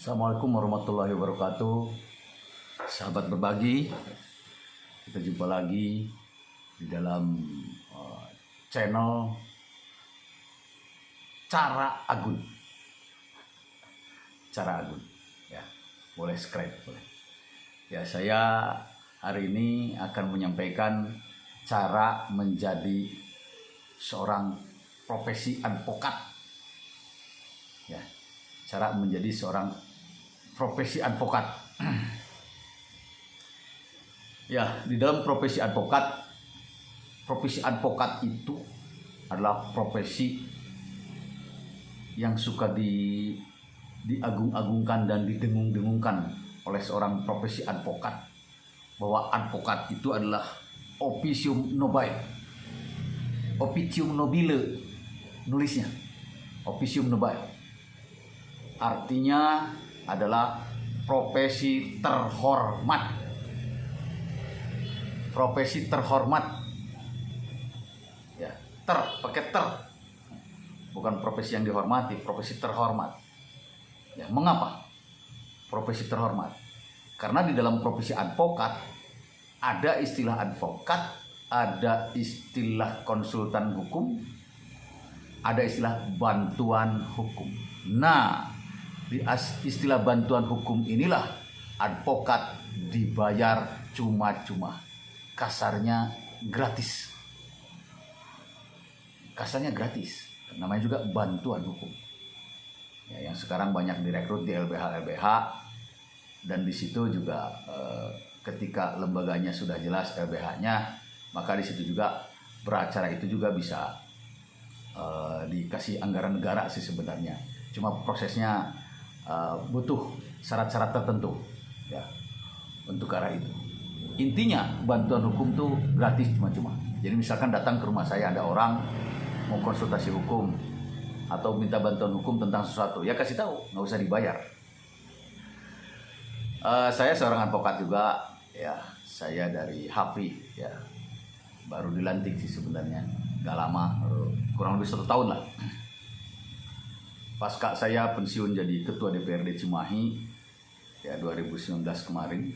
Assalamualaikum warahmatullahi wabarakatuh. Sahabat berbagi, kita jumpa lagi di dalam channel Cara Agun. Cara Agun, ya, boleh subscribe, boleh. Ya, saya hari ini akan menyampaikan cara menjadi seorang profesi advokat. Ya, cara menjadi seorang profesi advokat. Ya, di dalam profesi advokat itu adalah profesi yang suka diagung-agungkan dan didengung-dengungkan oleh seorang profesi advokat, bahwa advokat itu adalah officium nobile, officium nobile nulisnya, officium nobile, artinya adalah profesi terhormat. Profesi terhormat. Ya, pakai ter. Bukan profesi yang dihormati, profesi terhormat. Ya, mengapa profesi terhormat? Karena di dalam profesi advokat ada istilah advokat, ada istilah konsultan hukum, ada istilah bantuan hukum. Nah, di istilah bantuan hukum inilah advokat dibayar cuma-cuma, kasarnya gratis. Kasarnya gratis, namanya juga bantuan hukum. Ya, yang sekarang banyak direkrut di LBH, dan di situ juga ketika lembaganya sudah jelas LBH-nya, maka di situ juga beracara itu juga bisa dikasih anggaran negara sih sebenarnya. Cuma prosesnya butuh syarat-syarat tertentu, ya, untuk arah itu. Intinya bantuan hukum tuh gratis, cuma-cuma. Jadi misalkan datang ke rumah saya ada orang mau konsultasi hukum atau minta bantuan hukum tentang sesuatu, ya kasih tahu, nggak usah dibayar. Saya seorang advokat juga, ya. Saya dari HAFI, ya, baru dilantik sih sebenarnya, nggak lama, kurang lebih 1 tahun lah. Pasca saya pensiun jadi ketua DPRD Cimahi, ya, 2019 kemarin,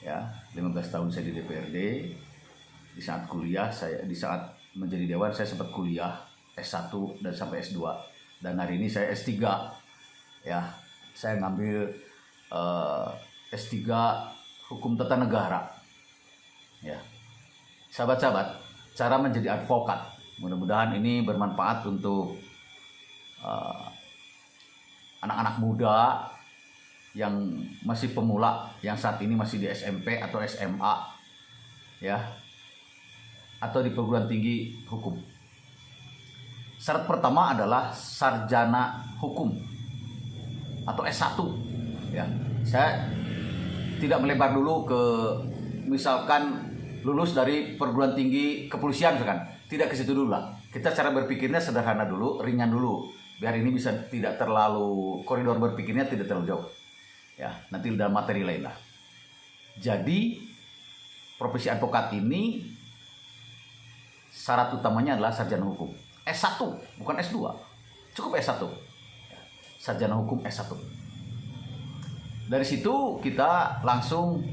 ya, 15 tahun saya di DPRD. Di saat kuliah di saat menjadi dewan saya sempat kuliah S1 dan sampai S2, dan hari ini saya S3, ya. Saya ngambil S3 Hukum Tata Negara, ya. Sahabat-sahabat, cara menjadi advokat, mudah-mudahan ini bermanfaat untuk anak-anak muda yang masih pemula, yang saat ini masih di SMP atau SMA, ya, atau di perguruan tinggi hukum. Syarat pertama adalah sarjana hukum atau S1, ya. Saya tidak melebar dulu ke misalkan lulus dari perguruan tinggi kepolisian misalkan, tidak ke situ dulu lah. Kita cara berpikirnya sederhana dulu, ringan dulu, biar ini bisa tidak terlalu, koridor berpikirnya tidak terlalu jauh, ya, nanti dalam materi lain lah. Jadi profesi advokat ini syarat utamanya adalah sarjana hukum S1, bukan S2, cukup S1, ya, sarjana hukum S1. Dari situ kita langsung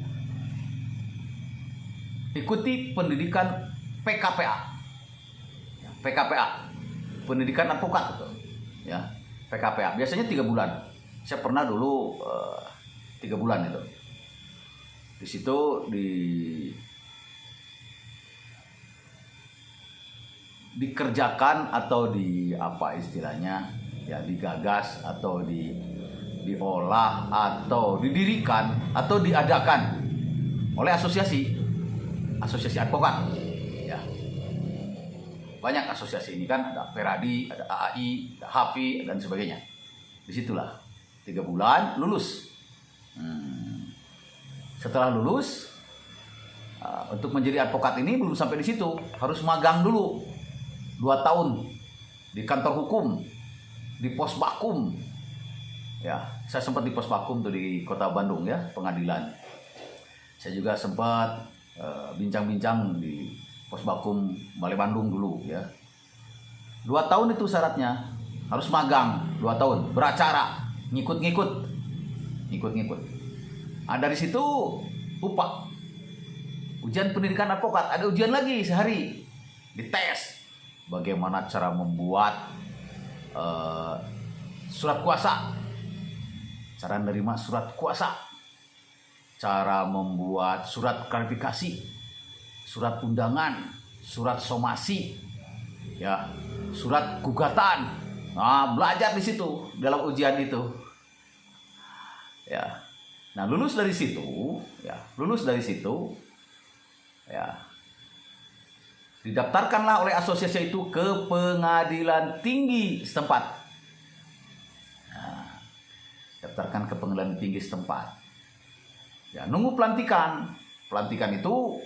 ikuti pendidikan PKPA, ya, PKPA, pendidikan advokat, ya, PKPA. Biasanya 3 bulan. Saya pernah dulu 3 bulan itu. Di situ dikerjakan atau apa istilahnya, ya, digagas atau diolah atau didirikan atau diadakan oleh asosiasi advokat, ya. Banyak asosiasi ini kan, ada Peradi, ada AAI, ada HAFI, dan sebagainya. Disitulah 3 bulan lulus. Setelah lulus, untuk menjadi advokat ini belum sampai di situ, harus magang dulu 2 tahun di kantor hukum, di pos bakum, ya. Saya sempat di pos bakum tuh di kota Bandung, ya, pengadilan. Saya juga sempat bincang-bincang di pos bakum Balai Bandung dulu, ya. 2 tahun itu syaratnya, harus magang 2 tahun, beracara ngikut-ngikut. Nah, dari situ UPA, ujian pendidikan advokat, ada ujian lagi sehari, dites bagaimana cara membuat surat kuasa, cara menerima surat kuasa, cara membuat surat klarifikasi, surat undangan, surat somasi, ya, surat gugatan. Nah, belajar di situ dalam ujian itu. Ya. Nah, lulus dari situ, ya, didaftarkanlah oleh asosiasi itu ke pengadilan tinggi setempat. Nah, daftarkan ke pengadilan tinggi setempat. Ya, nunggu pelantikan. Pelantikan itu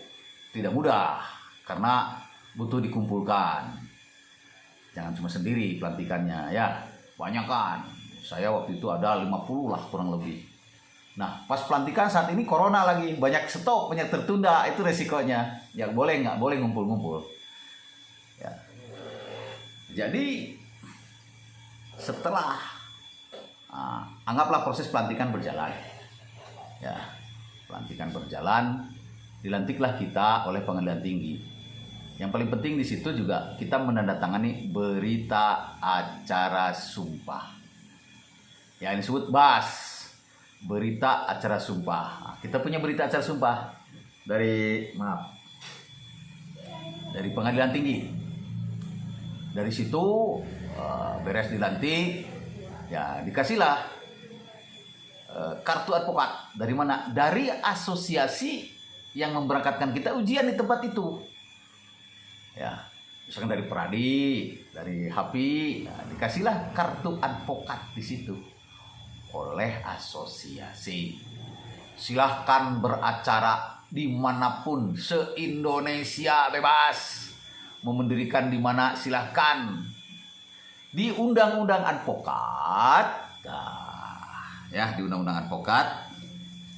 tidak mudah karena butuh dikumpulkan. Jangan cuma sendiri pelantikannya, ya. Banyak kan. Saya waktu itu ada 50 lah kurang lebih. Nah, pas pelantikan saat ini corona lagi, banyak stop, banyak tertunda, itu resikonya. Ya nggak boleh ngumpul-ngumpul. Ya. Jadi setelah anggaplah proses pelantikan berjalan, ya, pelantikan berjalan, dilantiklah kita oleh pengadilan tinggi. Yang paling penting di situ juga kita menandatangani berita acara sumpah. Ya, ini disebut BAS. Berita acara sumpah. Nah, kita punya berita acara sumpah dari pengadilan tinggi. Dari situ beres dilantik, ya dikasihlah kartu advokat. Dari mana? Dari asosiasi yang memberangkatkan kita ujian di tempat itu. Ya, misalkan dari Pradi, dari HAPI, nah, dikasihlah kartu advokat di situ oleh asosiasi. Silahkan beracara dimanapun se-Indonesia, bebas. Mau mendirikan di mana silahkan. Di undang-undang advokat, ya, di undang-undang advokat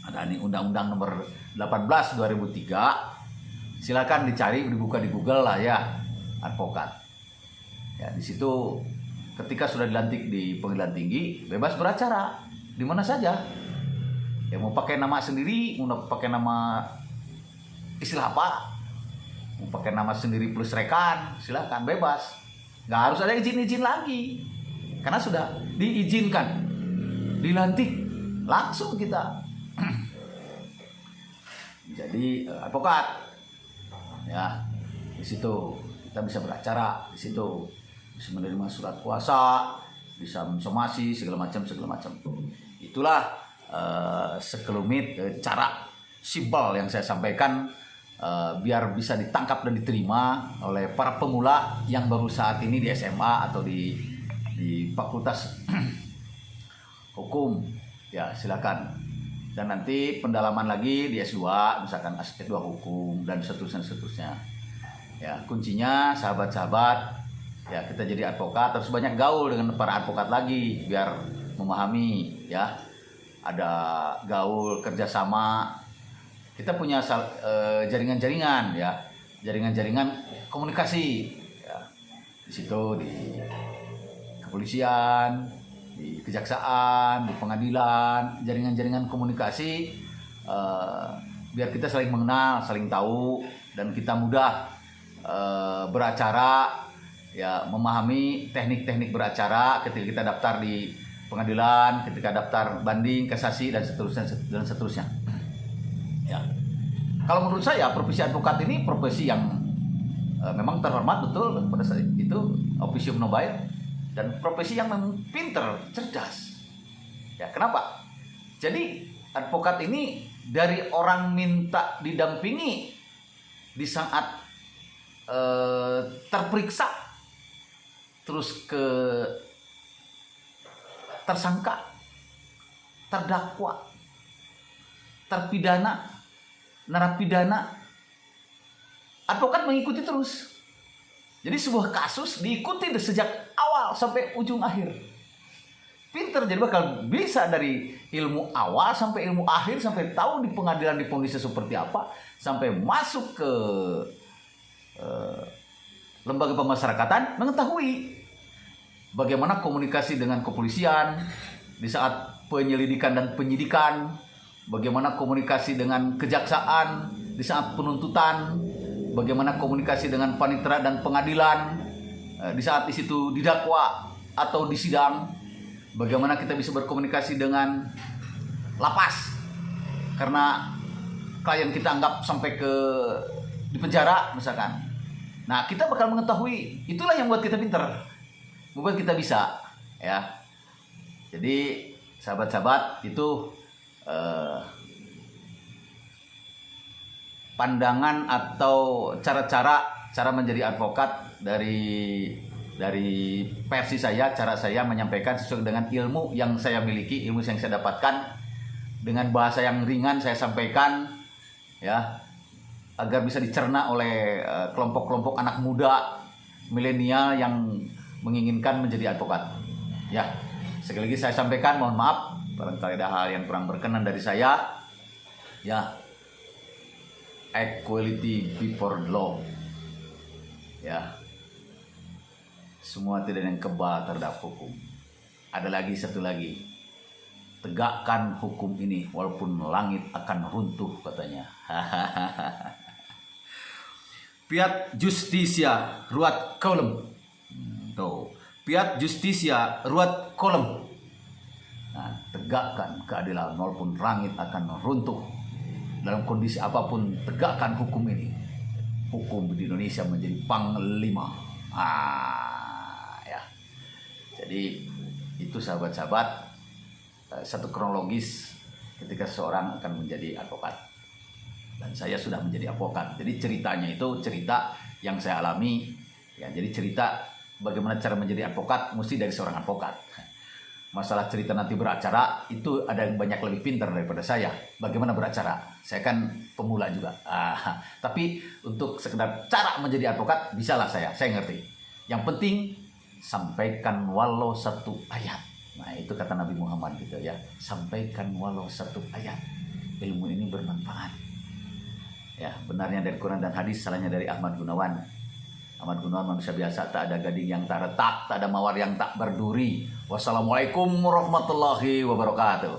ada nih undang-undang nomor 18 2003. Silakan dicari, dibuka di Google lah ya, advokat. Ya, di situ ketika sudah dilantik di pengadilan tinggi, bebas beracara di mana saja. Ya, mau pakai nama sendiri, mau pakai nama istilah apa, mau pakai nama sendiri plus rekan, silakan, bebas. Nggak harus ada izin-izin lagi, karena sudah diizinkan, dilantik, langsung kita jadi advokat. Ya, di situ kita bisa beracara, di situ bisa menerima surat kuasa, bisa somasi, segala macam. Itulah sekelumit cara simpel yang saya sampaikan biar bisa ditangkap dan diterima oleh para pemula yang baru saat ini di SMA atau di Fakultas Hukum. Ya, silakan. Dan nanti pendalaman lagi di S2, misalkan S2 Hukum dan seterusnya. Ya, kuncinya sahabat-sahabat, ya, kita jadi advokat harus banyak gaul dengan para advokat lagi biar memahami, ya. Ada gaul kerjasama. Kita punya jaringan-jaringan, ya, jaringan-jaringan komunikasi, ya. Di situ di kepolisian, di kejaksaan, di pengadilan, jaringan-jaringan komunikasi, biar kita saling mengenal, saling tahu, dan kita mudah beracara, ya, memahami teknik-teknik beracara ketika kita daftar di pengadilan, ketika daftar banding, kasasi, dan seterusnya. Ya. Kalau menurut saya profesi advokat ini profesi yang memang terhormat betul pada saat itu, officium nobile, dan profesi yang memang pinter, cerdas. Ya, kenapa? Jadi advokat ini dari orang minta didampingi di saat terperiksa, terus ke tersangka, terdakwa, terpidana, narapidana, advokat mengikuti terus. Jadi sebuah kasus diikuti sejak awal sampai ujung akhir. Pinter, jadi bakal bisa dari ilmu awal sampai ilmu akhir, sampai tahu di pengadilan di kondisi seperti apa, sampai masuk ke lembaga pemasyarakatan, mengetahui bagaimana komunikasi dengan kepolisian, di saat penyelidikan dan penyidikan, bagaimana komunikasi dengan kejaksaan di saat penuntutan, bagaimana komunikasi dengan panitera dan pengadilan di saat di situ didakwa atau di sidang, bagaimana kita bisa berkomunikasi dengan lapas karena klien kita anggap sampai ke di penjara misalkan. Nah, kita bakal mengetahui, itulah yang buat kita pinter, membuat kita bisa, ya. Jadi sahabat-sahabat, itu pandangan atau cara menjadi advokat dari versi saya, cara saya menyampaikan sesuai dengan ilmu yang saya miliki, ilmu yang saya dapatkan, dengan bahasa yang ringan saya sampaikan, ya, agar bisa dicerna oleh kelompok-kelompok anak muda milenial yang menginginkan menjadi advokat. Ya, sekali lagi saya sampaikan, mohon maaf barangkali ada hal yang kurang berkenan dari saya. Ya, equality before the law. Ya, semua tidak ada yang kebal terhadap hukum. Ada lagi satu lagi, tegakkan hukum ini walaupun langit akan runtuh, katanya. Fiat justitia ruat coelum. Tuh, fiat justitia ruat coelum. Nah, tegakkan keadilan walaupun langit akan runtuh. Dalam kondisi apapun, tegakkan hukum ini. Hukum di Indonesia menjadi panglima. Ya. Jadi itu sahabat-sahabat, satu kronologis ketika seseorang akan menjadi advokat. Dan saya sudah menjadi advokat. Jadi ceritanya itu cerita yang saya alami. Ya, jadi cerita bagaimana cara menjadi advokat mesti dari seorang advokat. Masalah cerita nanti beracara itu ada yang banyak lebih pintar daripada saya. Bagaimana beracara? Saya kan pemula juga. Tapi untuk sekedar cara menjadi advokat bisalah saya ngerti. Yang penting sampaikan walau satu ayat. Nah, itu kata Nabi Muhammad gitu ya. Sampaikan walau satu ayat. Ilmu ini bermanfaat. Ya, benarnya dari Quran dan hadis, salahnya dari Ahmad Gunawan. Ahmad Gunawan manusia biasa, tak ada gading yang tak retak, tak ada mawar yang tak berduri. Wassalamualaikum warahmatullahi wabarakatuh.